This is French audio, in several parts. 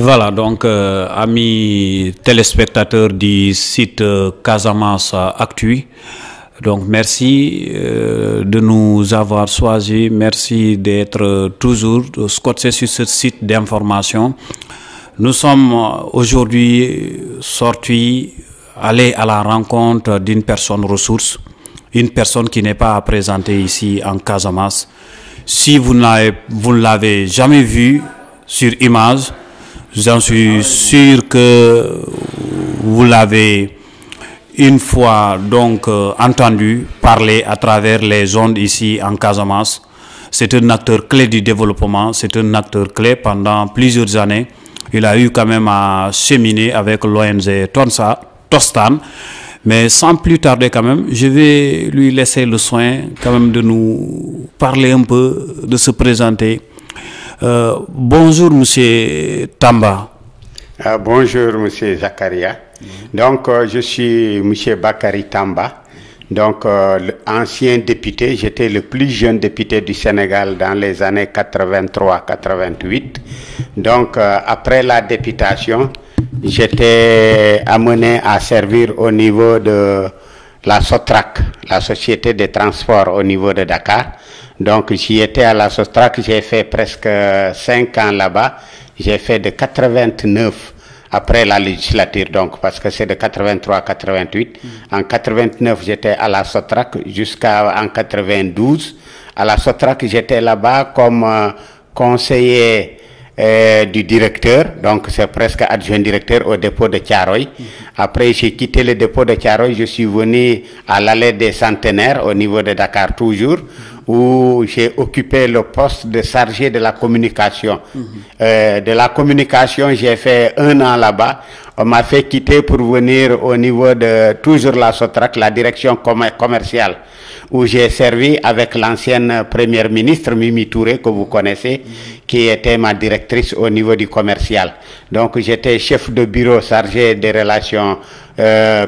Voilà, donc, amis téléspectateurs du site Casamance Actu, donc merci de nous avoir choisis, merci d'être toujours scotché sur ce site d'information. Nous sommes aujourd'hui sortis, allés à la rencontre d'une personne ressource, une personne qui n'est pas à présenter ici en Casamance. Si vous ne l'avez jamais vu sur image, j'en suis sûr que vous l'avez une fois donc entendu parler à travers les ondes ici en Casamance. C'est un acteur clé du développement, c'est un acteur clé pendant plusieurs années. Il a eu quand même à cheminer avec l'ONG Tostan. Mais sans plus tarder quand même, je vais lui laisser le soin quand même de nous parler un peu, de se présenter. Bonjour Monsieur Tamba. Bonjour Monsieur Zakaria. Donc je suis Monsieur Bakary Tamba. Donc ancien député, j'étais le plus jeune député du Sénégal dans les années 83-88. Donc après la députation, j'étais amené à servir au niveau de la SOTRAC, la Société des Transports au niveau de Dakar. Donc j'y étais à la SOTRAC, j'ai fait presque 5 ans là-bas. J'ai fait de 89 après la législature, donc parce que c'est de 83 à 88. En 89, j'étais à la SOTRAC jusqu'en 92. À la SOTRAC, j'étais là-bas comme conseiller du directeur, donc c'est presque adjoint directeur au dépôt de Thiaroye. Après, j'ai quitté le dépôt de Thiaroye, je suis venu à l'allée des Centenaires au niveau de Dakar toujours, où j'ai occupé le poste de chargé de la communication. De la communication, j'ai fait 1 an là-bas. On m'a fait quitter pour venir au niveau de toujours la SOTRAC, la direction commerciale, où j'ai servi avec l'ancienne première ministre Mimi Touré, que vous connaissez, qui était ma directrice au niveau du commercial. Donc j'étais chef de bureau chargé des relations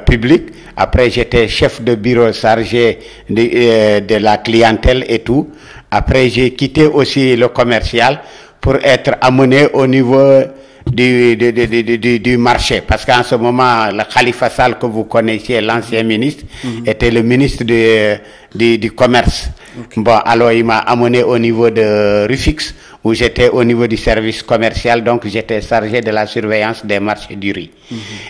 publiques. Après j'étais chef de bureau chargé de la clientèle et tout. Après j'ai quitté aussi le commercial pour être amené au niveau du marché, parce qu'en ce moment le Khalifa Sall que vous connaissiez, l'ancien ministre, était le ministre du commerce. Bon, alors il m'a amené au niveau de Rufix, où j'étais au niveau du service commercial, donc j'étais chargé de la surveillance des marchés du riz.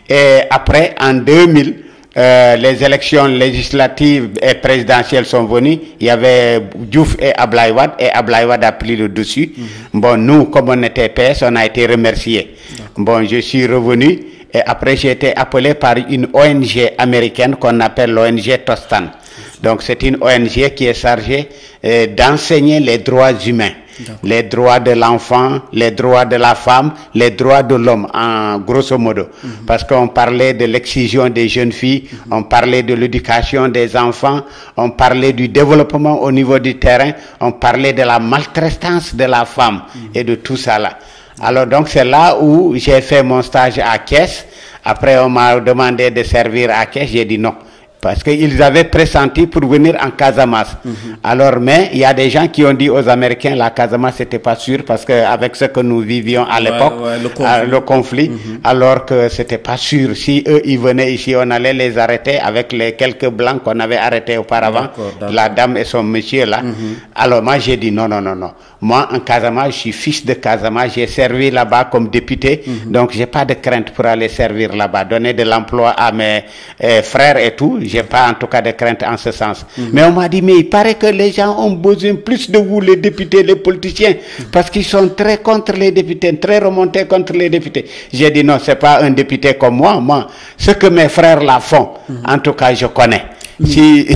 Et après, en 2000, les élections législatives et présidentielles sont venues. Il y avait Diouf et Abdoulaye Wade a pris le dessus. Bon, nous, comme on était PS, on a été remerciés. Bon, je suis revenu et après j'ai été appelé par une ONG américaine qu'on appelle l'ONG Tostan. Donc c'est une ONG qui est chargée d'enseigner les droits humains. Les droits de l'enfant, les droits de la femme, les droits de l'homme, en grosso modo. Parce qu'on parlait de l'excision des jeunes filles, on parlait de l'éducation des enfants, on parlait du développement au niveau du terrain, on parlait de la maltraitance de la femme et de tout ça là. Alors donc c'est là où j'ai fait mon stage à Thiès. Après on m'a demandé de servir à Thiès, j'ai dit non. Parce qu'ils avaient pressenti pour venir en Casamance. Alors, mais il y a des gens qui ont dit aux Américains, la Casamance, c'était pas sûr, parce qu'avec ce que nous vivions à l'époque, le conflit, alors que c'était pas sûr. Si eux, ils venaient ici, on allait les arrêter avec les quelques blancs qu'on avait arrêtés auparavant, la dame et son monsieur là. Alors, moi, j'ai dit non, non, non, non. Moi, en Casamance, je suis fils de Casamance, j'ai servi là-bas comme député, donc j'ai pas de crainte pour aller servir là-bas, donner de l'emploi à mes frères et tout. J'ai pas en tout cas de crainte en ce sens. Mais on m'a dit, mais il paraît que les gens ont besoin plus de vous, les députés, les politiciens, parce qu'ils sont très contre les députés, très remontés contre les députés. J'ai dit non, c'est pas un député comme moi. Moi, ce que mes frères là font, en tout cas, je connais. Si...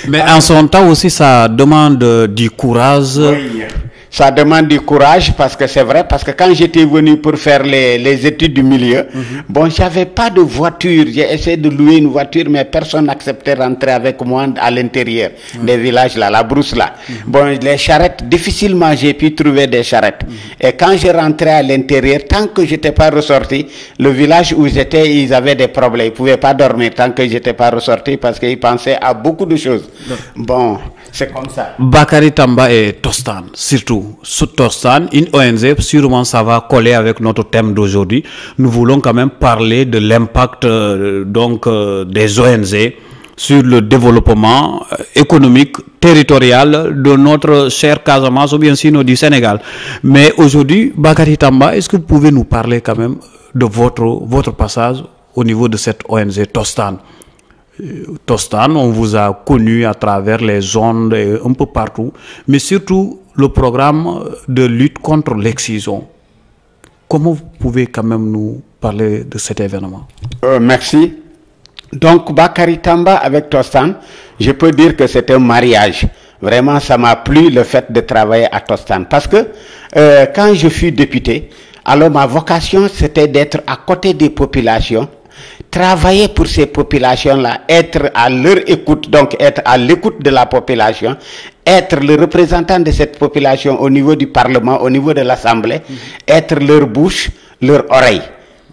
Mais en son temps aussi, ça demande du courage. Oui. Ça demande du courage, parce que c'est vrai, parce que quand j'étais venu pour faire les études du milieu, bon, j'avais pas de voiture, j'ai essayé de louer une voiture, mais personne n'acceptait rentrer avec moi à l'intérieur des villages là, la brousse là. Bon, les charrettes, difficilement j'ai pu trouver des charrettes. Et quand je rentrais à l'intérieur, tant que j'étais pas ressorti, le village où j'étais, ils avaient des problèmes, ils pouvaient pas dormir tant que j'étais pas ressorti, parce qu'ils pensaient à beaucoup de choses. Bon, c'est comme ça. Bakary Tamba et Tostan, surtout. nous, sous Tostan, une ONG, sûrement ça va coller avec notre thème d'aujourd'hui. Nous voulons quand même parler de l'impact des ONG sur le développement économique, territorial de notre cher Casamance ou bien sinon du Sénégal. Mais aujourd'hui, Bakary Tamba, est-ce que vous pouvez nous parler quand même de votre passage au niveau de cette ONG Tostan? Tostan, on vous a connu à travers les ondes un peu partout, mais surtout le programme de lutte contre l'excision. Comment vous pouvez quand même nous parler de cet événement? Merci. Donc, Bakary Tamba avec Tostan, je peux dire que c'est un mariage. Vraiment, ça m'a plu le fait de travailler à Tostan. Parce que quand je fus député, alors ma vocation, c'était d'être à côté des populations, travailler pour ces populations-là, être à leur écoute, donc être à l'écoute de la population, être le représentant de cette population au niveau du Parlement, au niveau de l'Assemblée, être leur bouche, leur oreille.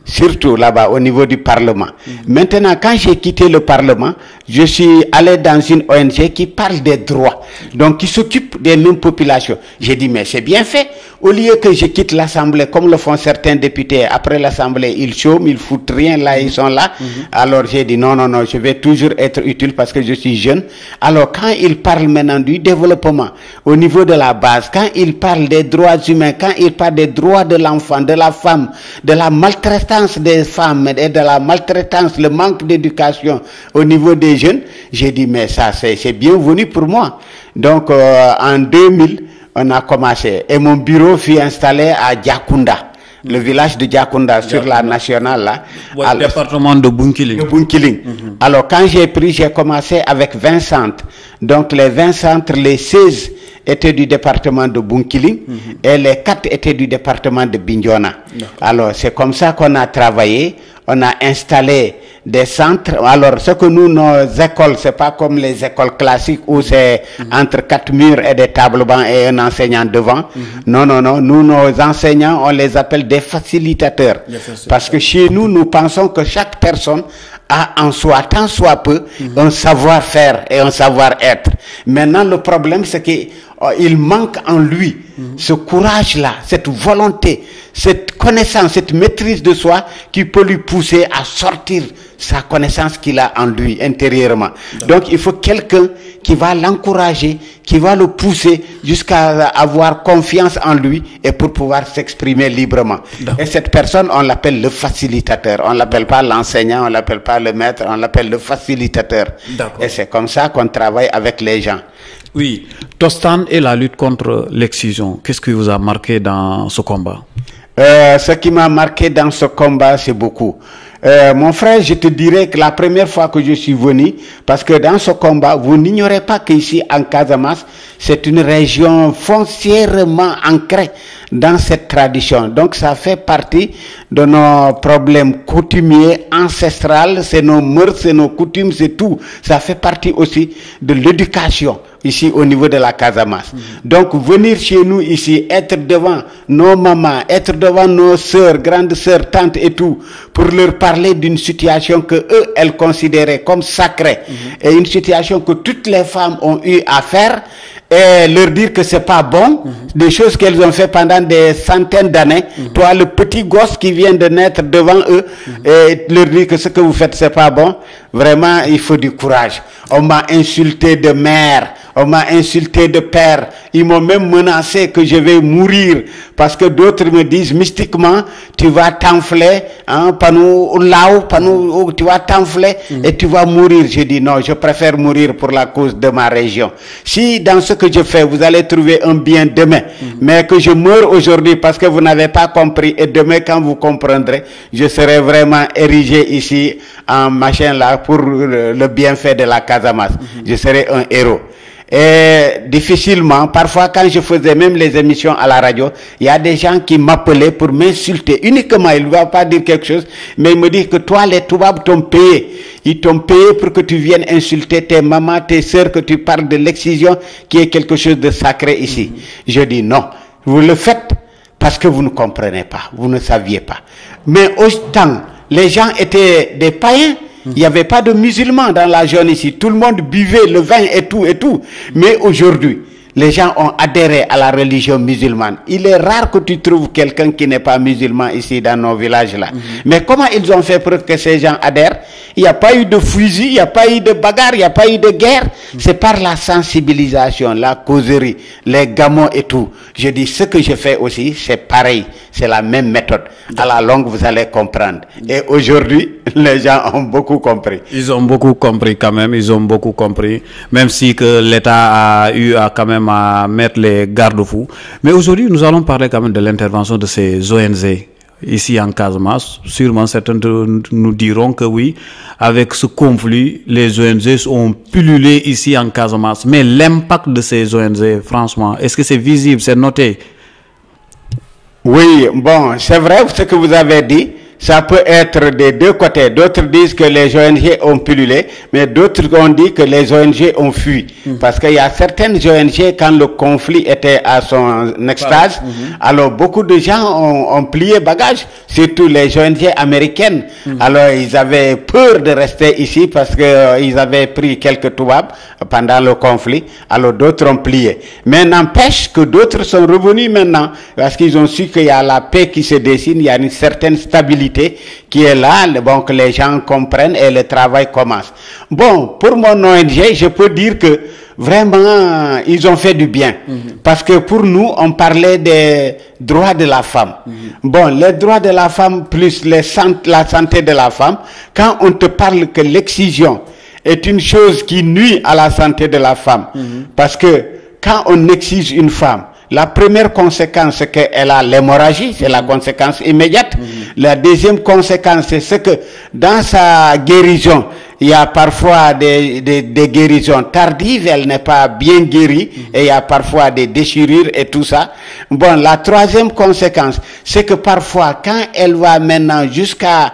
Surtout là-bas au niveau du Parlement. Maintenant, quand j'ai quitté le Parlement, je suis allé dans une ONG qui parle des droits, donc qui s'occupe des mêmes populations. J'ai dit, mais c'est bien fait. Au lieu que je quitte l'Assemblée, comme le font certains députés, après l'Assemblée, ils chôment, ils foutent rien, là, ils sont là. Alors j'ai dit, non, je vais toujours être utile parce que je suis jeune. Alors quand ils parlent maintenant du développement, au niveau de la base, quand ils parlent des droits humains, quand ils parlent des droits de l'enfant, de la femme, de la maltraitance des femmes et de la maltraitance, le manque d'éducation au niveau des jeunes, j'ai dit, mais ça, c'est bienvenu pour moi. Donc, en 2000, on a commencé. Et mon bureau fut installé à Diakounda, le village de Diakounda, sur la nationale, là. Ouais, le département de Bunkiling. Alors, quand j'ai commencé avec 20 centres. Donc, les 20 centres, les 16 étaient du département de Bunkiling et les 4 étaient du département de Bignona. Alors, c'est comme ça qu'on a travaillé. On a installé des centres. Alors, ce que nous, nos écoles, c'est pas comme les écoles classiques où c'est entre 4 murs et des tables bancs et un enseignant devant. Non. Nous, nos enseignants, on les appelle des facilitateurs. Parce que chez nous, nous pensons que chaque personne a en soi, tant soit peu, un savoir-faire et un savoir-être. Maintenant, le problème, c'est qu'il manque en lui ce courage-là, cette volonté, cette connaissance, cette maîtrise de soi qui peut lui pousser à sortir sa connaissance qu'il a en lui intérieurement. Donc il faut quelqu'un qui va l'encourager, qui va le pousser jusqu'à avoir confiance en lui et pour pouvoir s'exprimer librement. Et cette personne, on l'appelle le facilitateur. On l'appelle pas l'enseignant, on l'appelle pas le maître, on l'appelle le facilitateur. Et c'est comme ça qu'on travaille avec les gens. Oui, Tostan et la lutte contre l'excision, qu'est-ce qui vous a marqué dans ce combat? Ce qui m'a marqué dans ce combat, c'est beaucoup. Mon frère, je te dirais que la première fois que je suis venu, parce que dans ce combat, vous n'ignorez pas qu'ici en Casamance, c'est une région foncièrement ancrée dans cette tradition. Donc ça fait partie de nos problèmes coutumiers, ancestrales, c'est nos mœurs, c'est nos coutumes, c'est tout. Ça fait partie aussi de l'éducation ici au niveau de la Casamance. Donc venir chez nous ici, être devant nos mamans, être devant nos sœurs, grandes sœurs, tantes et tout, pour leur parler d'une situation que eux, elles considéraient comme sacrée, et une situation que toutes les femmes ont eu à faire, et leur dire que c'est pas bon, des choses qu'elles ont fait pendant des centaines d'années. Toi, le petit gosse qui vient de naître devant eux, et leur dire que ce que vous faites c'est pas bon. Vraiment, il faut du courage. On m'a insulté de mère, on m'a insulté de père. Ils m'ont même menacé que je vais mourir parce que d'autres me disent mystiquement, tu vas t'enfler, hein, tu vas t'enfler et tu vas mourir. Je dis non, je préfère mourir pour la cause de ma région. Si dans ce que je fais, vous allez trouver un bien demain, mais que je meure aujourd'hui parce que vous n'avez pas compris, et demain quand vous comprendrez, je serai vraiment érigé ici en machin là pour le bienfait de la Casamance. Je serai un héros. Et difficilement, parfois quand je faisais même les émissions à la radio, il y a des gens qui m'appelaient pour m'insulter. Uniquement, ils ne vont pas dire quelque chose, mais ils me disent que toi, les Toubabs t'ont payé. Ils t'ont payé pour que tu viennes insulter tes mamans, tes sœurs, que tu parles de l'excision, qui est quelque chose de sacré ici. Je dis non, vous le faites parce que vous ne comprenez pas, vous ne saviez pas. Mais autant, les gens étaient des païens. Il n'y avait pas de musulmans dans la zone ici. Tout le monde buvait le vin et tout et tout. Mais aujourd'hui, les gens ont adhéré à la religion musulmane. Il est rare que tu trouves quelqu'un qui n'est pas musulman ici dans nos villages-là. Mais comment ils ont fait pour que ces gens adhèrent? Il n'y a pas eu de fusil, il n'y a pas eu de bagarre, il n'y a pas eu de guerre. C'est par la sensibilisation, la causerie, les gamins et tout. Je dis, ce que je fais aussi, c'est pareil. C'est la même méthode. À la longue, vous allez comprendre. Et aujourd'hui, les gens ont beaucoup compris. Ils ont beaucoup compris quand même, ils ont beaucoup compris. Même si que l'État a eu à quand même à mettre les garde-fous. Mais aujourd'hui, nous allons parler quand même de l'intervention de ces ONG ici en Casamance. Sûrement, certains nous diront que oui, avec ce conflit, les ONG ont pullulé ici en Casamance. Mais l'impact de ces ONG, franchement, est-ce que c'est visible, c'est noté? Oui, bon, c'est vrai ce que vous avez dit. Ça peut être des deux côtés. D'autres disent que les ONG ont pullulé, mais d'autres ont dit que les ONG ont fui. Parce qu'il y a certaines ONG, quand le conflit était à son extase, alors beaucoup de gens ont plié bagage, surtout les ONG américaines. Alors ils avaient peur de rester ici parce qu'ils avaient pris quelques toubabs pendant le conflit. Alors d'autres ont plié. Mais n'empêche que d'autres sont revenus maintenant parce qu'ils ont su qu'il y a la paix qui se dessine, il y a une certaine stabilité qui est là, bon, que les gens comprennent et le travail commence. Bon, pour mon ONG, je peux dire que vraiment, ils ont fait du bien. Parce que pour nous, on parlait des droits de la femme. Bon, les droits de la femme plus la santé de la femme, quand on te parle que l'excision est une chose qui nuit à la santé de la femme, parce que quand on excise une femme, la première conséquence, c'est qu'elle a l'hémorragie, c'est la conséquence immédiate. La deuxième conséquence, c'est ce que dans sa guérison, il y a parfois des guérisons tardives, elle n'est pas bien guérie, et il y a parfois des déchirures et tout ça. Bon, la troisième conséquence, c'est que parfois, quand elle va maintenant jusqu'à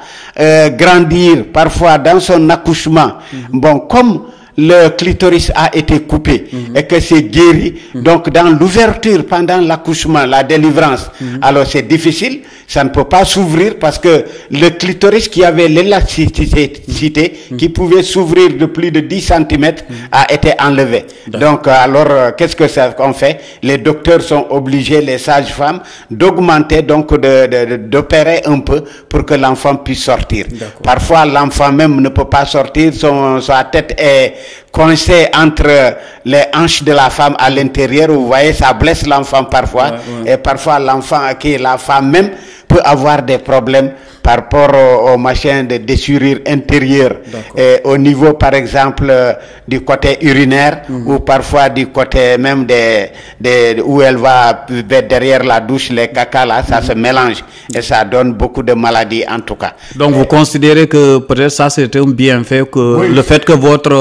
grandir, parfois dans son accouchement, bon, comme le clitoris a été coupé et que c'est guéri, donc dans l'ouverture pendant l'accouchement, la délivrance, alors c'est difficile, ça ne peut pas s'ouvrir parce que le clitoris qui avait l'élasticité, qui pouvait s'ouvrir de plus de 10 cm, a été enlevé. Donc alors qu'est-ce que ça qu'on fait? Les docteurs sont obligés, les sages-femmes, d'augmenter, donc d'opérer un peu pour que l'enfant puisse sortir. Parfois l'enfant même ne peut pas sortir, sa tête est coincé entre les hanches de la femme à l'intérieur, vous voyez, ça blesse l'enfant parfois, et parfois l'enfant, la femme même peut avoir des problèmes par rapport au machin de déchirure intérieure, et au niveau par exemple du côté urinaire, ou parfois du côté même où elle va derrière la douche, les caca là, ça se mélange et ça donne beaucoup de maladies en tout cas. Donc vous considérez que peut-être ça c'est un bienfait, que le fait que votre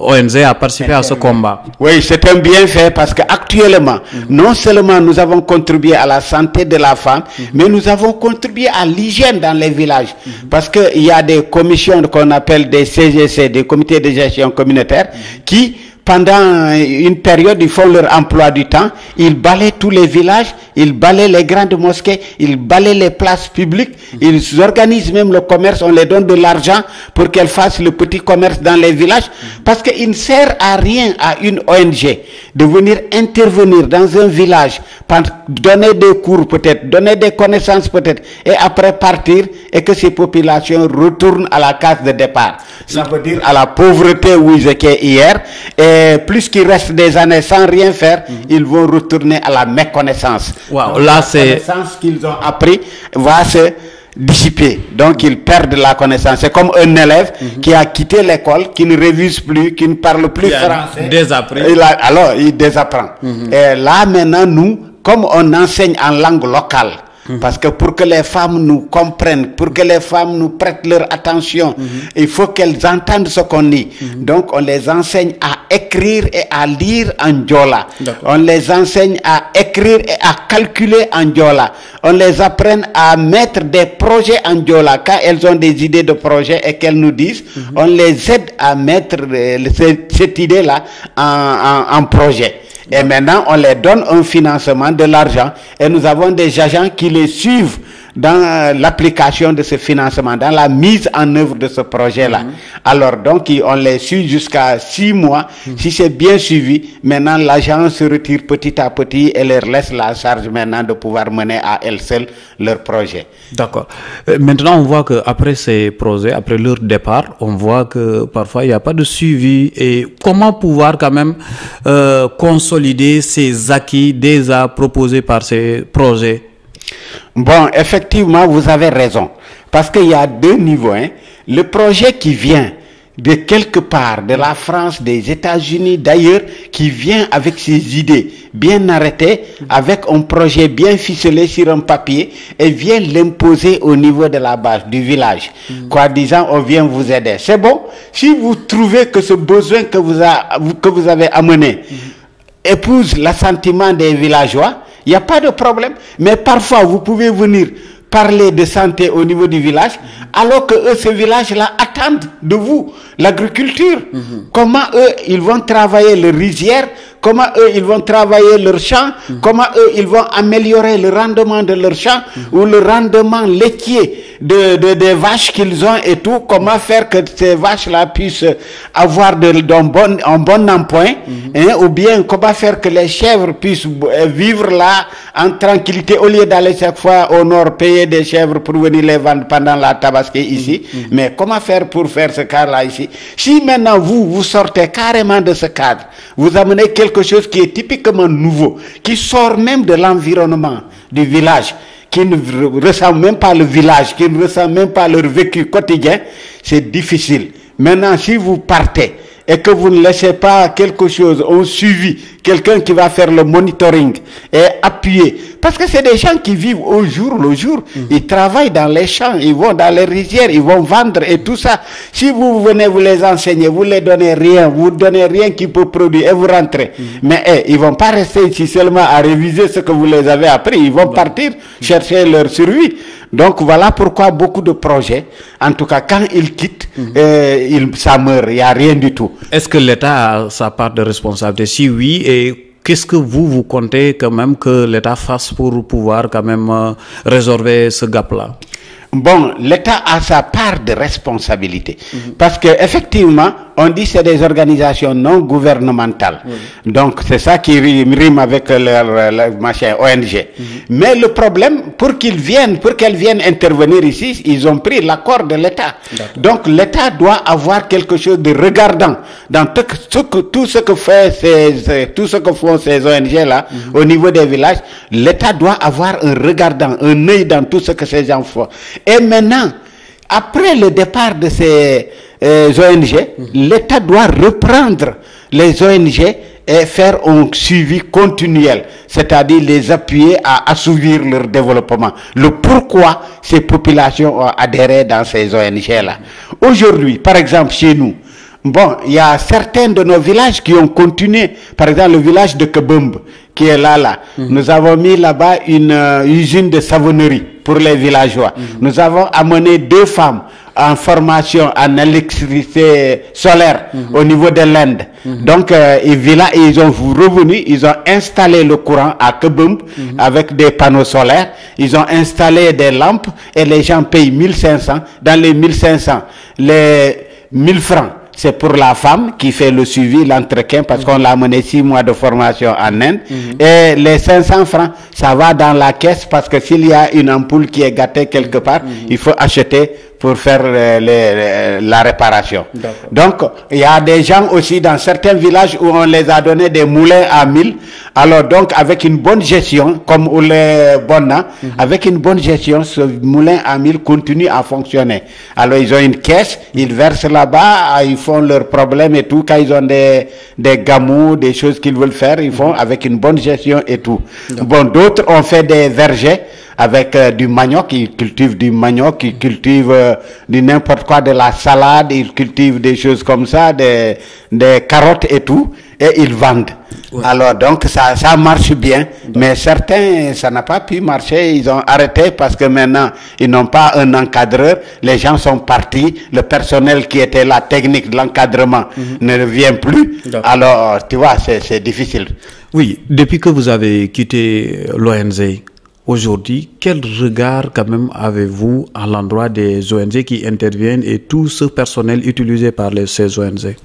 ONG a participé à ce combat? Oui, c'est un bienfait parce qu'actuellement, non seulement nous avons contribué à la santé de la femme, mais nous avons contribué à l'hygiène dans les villages. Parce qu'il y a des commissions qu'on appelle des CGC, des comités de gestion communautaire, qui pendant une période, ils font leur emploi du temps, ils balaient tous les villages, ils balaient les grandes mosquées, ils balaient les places publiques, ils organisent même le commerce, on les donne de l'argent pour qu'elles fassent le petit commerce dans les villages, parce qu'il ne sert à rien à une ONG de venir intervenir dans un village, donner des cours peut-être, donner des connaissances peut-être, et après partir, et que ces populations retournent à la case de départ. Ça veut dire à la pauvreté où ils étaient hier, et plus qu'ils restent des années sans rien faire, ils vont retourner à la méconnaissance. Wow, là c'est... La connaissance qu'ils ont appris va se dissiper. Donc ils perdent la connaissance. C'est comme un élève qui a quitté l'école, qui ne révise plus, qui ne parle plus français. Alors il désapprend. Et là maintenant, nous, comme on enseigne en langue locale, parce que pour que les femmes nous comprennent, pour que les femmes nous prêtent leur attention, il faut qu'elles entendent ce qu'on dit. Donc on les enseigne à écrire et à lire en Diola. On les enseigne à écrire et à calculer en Diola. On les apprend à mettre des projets en Diola. Quand elles ont des idées de projets et qu'elles nous disent, on les aide à mettre cette idée-là en projet. Et maintenant, on les donne un financement, de l'argent, et nous avons des agents qui les suivent dans l'application de ce financement, dans la mise en œuvre de ce projet-là. Alors donc, on les suit jusqu'à 6 mois. Si c'est bien suivi, maintenant l'agence se retire petit à petit et leur laisse la charge maintenant de pouvoir mener à elle seule leur projet. D'accord. Maintenant, on voit qu'après ces projets, après leur départ, on voit que parfois il n'y a pas de suivi. Et comment pouvoir quand même consolider ces acquis déjà proposés par ces projets? Bon, effectivement, vous avez raison. Parce qu'il y a 2 niveaux. Le projet qui vient de quelque part, de la France, des États-Unis, d'ailleurs, qui vient avec ses idées bien arrêtées, avec un projet bien ficelé sur un papier, et vient l'imposer au niveau de la base, du village. Quoi disant, on vient vous aider. C'est bon, si vous trouvez que ce besoin que vous avez amené épouse l'assentiment des villageois, il n'y a pas de problème. Mais parfois, vous pouvez venir parler de santé au niveau du village, alors que eux, ce village-là, attendent de vous l'agriculture. Comment eux, ils vont travailler leur rizière, comment eux, ils vont travailler leur champ, comment eux, ils vont améliorer le rendement de leur champ, ou le rendement laitier des vaches qu'ils ont et tout, comment faire que ces vaches-là puissent avoir un bon emploi, ou bien comment faire que les chèvres puissent vivre là en tranquillité, au lieu d'aller chaque fois au nord payer des chèvres pour venir les vendre pendant la tabaski ici. Mais comment faire pour faire ce cadre-là ici? Si maintenant vous sortez carrément de ce cadre, vous amenez quelque chose qui est typiquement nouveau, qui sort même de l'environnement du village, qui ne ressemble même pas le village, qui ne ressemble même pas leur vécu quotidien, c'est difficile. Maintenant, si vous partez et que vous ne laissez pas quelque chose, un suivi, quelqu'un qui va faire le monitoring et appuyer, parce que c'est des gens qui vivent au jour le jour, ils travaillent dans les champs, ils vont dans les rizières, ils vont vendre et tout ça. Si vous venez vous les enseigner, vous les donnez rien, vous donnez rien qui peut produire et vous rentrez. Mais ils vont pas rester ici seulement à réviser ce que vous les avez appris, ils vont partir chercher leur survie. Donc voilà pourquoi beaucoup de projets, en tout cas quand ils quittent, ça meurt, il n'y a rien du tout. Est-ce que l'État a sa part de responsabilité? Si oui, et qu'est-ce que vous comptez quand même que l'État fasse pour pouvoir quand même résorber ce gap-là? Bon, l'État a sa part de responsabilité. Parce que effectivement, on dit que c'est des organisations non gouvernementales. Donc, c'est ça qui rime avec leur machin ONG. Mais le problème, pour qu'elles viennent intervenir ici, ils ont pris l'accord de l'État. Donc, l'État doit avoir quelque chose de regardant dans tout ce que font ces ONG-là au niveau des villages. L'État doit avoir un regardant, un œil dans tout ce que ces gens font. Et maintenant, après le départ de ces ONG, l'État doit reprendre les ONG et faire un suivi continuel, c'est-à-dire les appuyer à assouvir leur développement. Le pourquoi ces populations ont adhéré dans ces ONG-là. Aujourd'hui, par exemple, chez nous, bon, il y a certains de nos villages qui ont continué. Par exemple, le village de Kebumb, qui est là. Nous avons mis là-bas une usine de savonnerie pour les villageois. Nous avons amené 2 femmes en formation en électricité solaire au niveau de l'Inde. Donc, ils ont revenu, ils ont installé le courant à Kebumb avec des panneaux solaires. Ils ont installé des lampes et les gens payent 1500. Dans les 1500, les 1000 francs, c'est pour la femme qui fait le suivi, l'entretien, parce qu'on l'a mené 6 mois de formation en Inde. Et les 500 francs, ça va dans la caisse, parce que s'il y a une ampoule qui est gâtée quelque part, il faut acheter pour faire la réparation. Donc, il y a des gens aussi dans certains villages où on les a donné des moulins à 1000. Alors donc, avec une bonne gestion, comme les Bonna, avec une bonne gestion, ce moulin à 1000 continue à fonctionner. Alors, ils ont une caisse, ils versent là-bas, ils font leurs problèmes et tout. Quand ils ont des gamous, des choses qu'ils veulent faire, ils font avec une bonne gestion et tout. Bon, d'autres ont fait des vergers avec du manioc, ils cultivent du manioc, ils cultivent du n'importe quoi, de la salade, ils cultivent des choses comme ça, des carottes et tout, et ils vendent. Alors donc ça marche bien, mais certains, ça n'a pas pu marcher, ils ont arrêté parce que maintenant, ils n'ont pas un encadreur, les gens sont partis, le personnel qui était la technique de l'encadrement ne vient plus, alors tu vois, c'est difficile. Oui, depuis que vous avez quitté l'ONG, aujourd'hui, quel regard quand même avez-vous à l'endroit des ONG qui interviennent et tout ce personnel utilisé par ces ONG?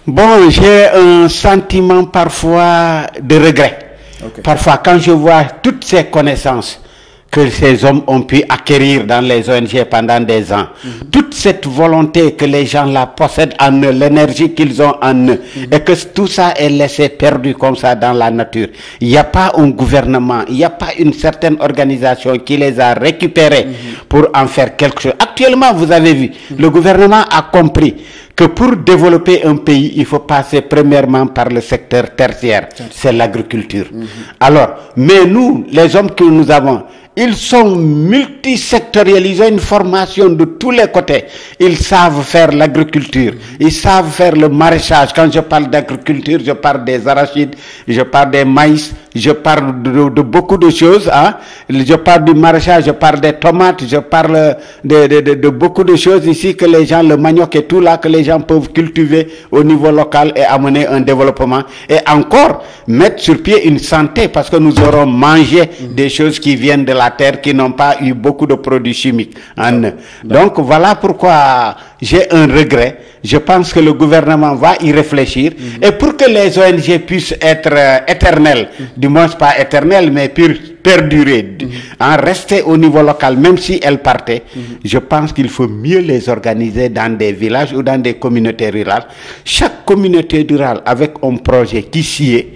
Bon, j'ai un sentiment parfois de regret. Okay. Parfois, quand je vois toutes ces connaissances que ces hommes ont pu acquérir dans les ONG pendant des ans, toute cette volonté que les gens là possèdent en eux, l'énergie qu'ils ont en eux, et que tout ça est laissé perdu comme ça dans la nature. Il n'y a pas un gouvernement, il n'y a pas une certaine organisation qui les a récupérés pour en faire quelque chose. Actuellement, vous avez vu, le gouvernement a compris que pour développer un pays, il faut passer premièrement par le secteur tertiaire, c'est l'agriculture. Alors, mais nous, les hommes que nous avons, ils sont multisectoriels, ils ont une formation de tous les côtés. Ils savent faire l'agriculture, ils savent faire le maraîchage. Quand je parle d'agriculture, je parle des arachides, je parle des maïs, je parle de beaucoup de choses. Hein. Je parle du maraîchage, je parle des tomates, je parle de beaucoup de choses ici que les gens, le manioc et tout là, que les gens peuvent cultiver au niveau local et amener un développement. Et encore, mettre sur pied une santé parce que nous aurons mangé des choses qui viennent de la terre, qui n'ont pas eu beaucoup de produits chimiques en eux. Donc voilà pourquoi j'ai un regret. Je pense que le gouvernement va y réfléchir. Et pour que les ONG puissent être éternelles, du moins pas éternelles, mais perdurer, rester au niveau local, même si elles partaient, je pense qu'il faut mieux les organiser dans des villages ou dans des communautés rurales. Chaque communauté rurale avec un projet qui s'y est,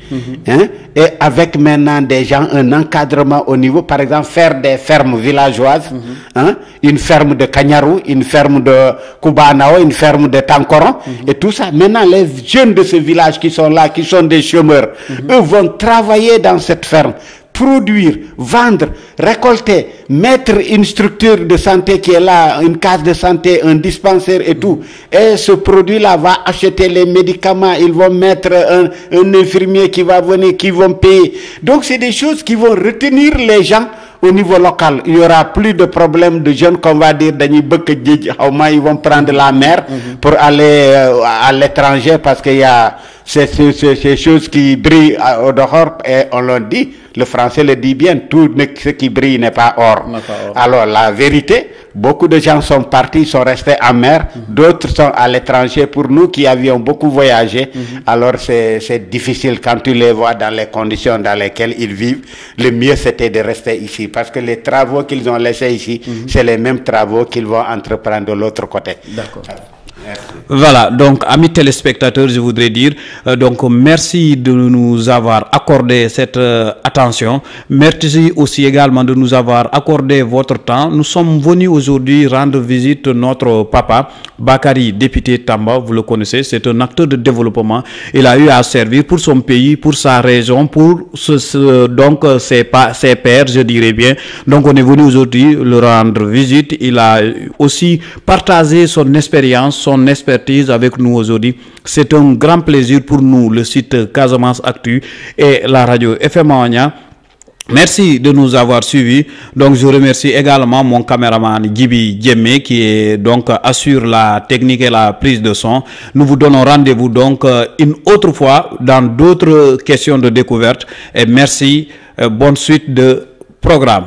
et avec maintenant des gens, un encadrement au niveau, par exemple, faire des fermes villageoises, une ferme de Kanyarou, une ferme de Kubanao, une ferme de Tankoron, et tout ça. Maintenant, les jeunes de ce village qui sont là, qui sont des chômeurs, eux vont travailler dans cette ferme, produire, vendre, récolter, mettre une structure de santé qui est là, une case de santé, un dispensaire et tout. Et ce produit-là va acheter les médicaments, ils vont mettre un infirmier qui va venir, qui vont payer. Donc c'est des choses qui vont retenir les gens au niveau local. Il n'y aura plus de problème de jeunes qu'on va dire, ils vont prendre la mer pour aller à l'étranger parce qu'il y a ces choses qui brillent au dehors, et on l'a dit, le français le dit bien, tout ce qui brille n'est pas or. Alors la vérité, beaucoup de gens sont partis, sont restés en mer, d'autres sont à l'étranger. Pour nous qui avions beaucoup voyagé, alors c'est difficile quand tu les vois dans les conditions dans lesquelles ils vivent. Le mieux c'était de rester ici, parce que les travaux qu'ils ont laissés ici, c'est les mêmes travaux qu'ils vont entreprendre de l'autre côté. D'accord. Merci. Voilà, donc amis téléspectateurs, je voudrais dire donc merci de nous avoir accordé cette attention. Merci aussi également de nous avoir accordé votre temps. Nous sommes venus aujourd'hui rendre visite à notre papa Bakary, député Tamba, vous le connaissez, c'est un acteur de développement. Il a eu à servir pour son pays, pour sa région, pour donc ses pairs, je dirais bien. Donc on est venu aujourd'hui le rendre visite. Il a aussi partagé son expérience, son expertise avec nous aujourd'hui. C'est un grand plaisir pour nous, le site Casamance Actu et la radio FM Awania. Merci de nous avoir suivis. Donc je remercie également mon caméraman Gibi Djemé qui est donc assure la technique et la prise de son. Nous vous donnons rendez-vous donc une autre fois dans d'autres questions de découverte. Et merci, bonne suite de programme.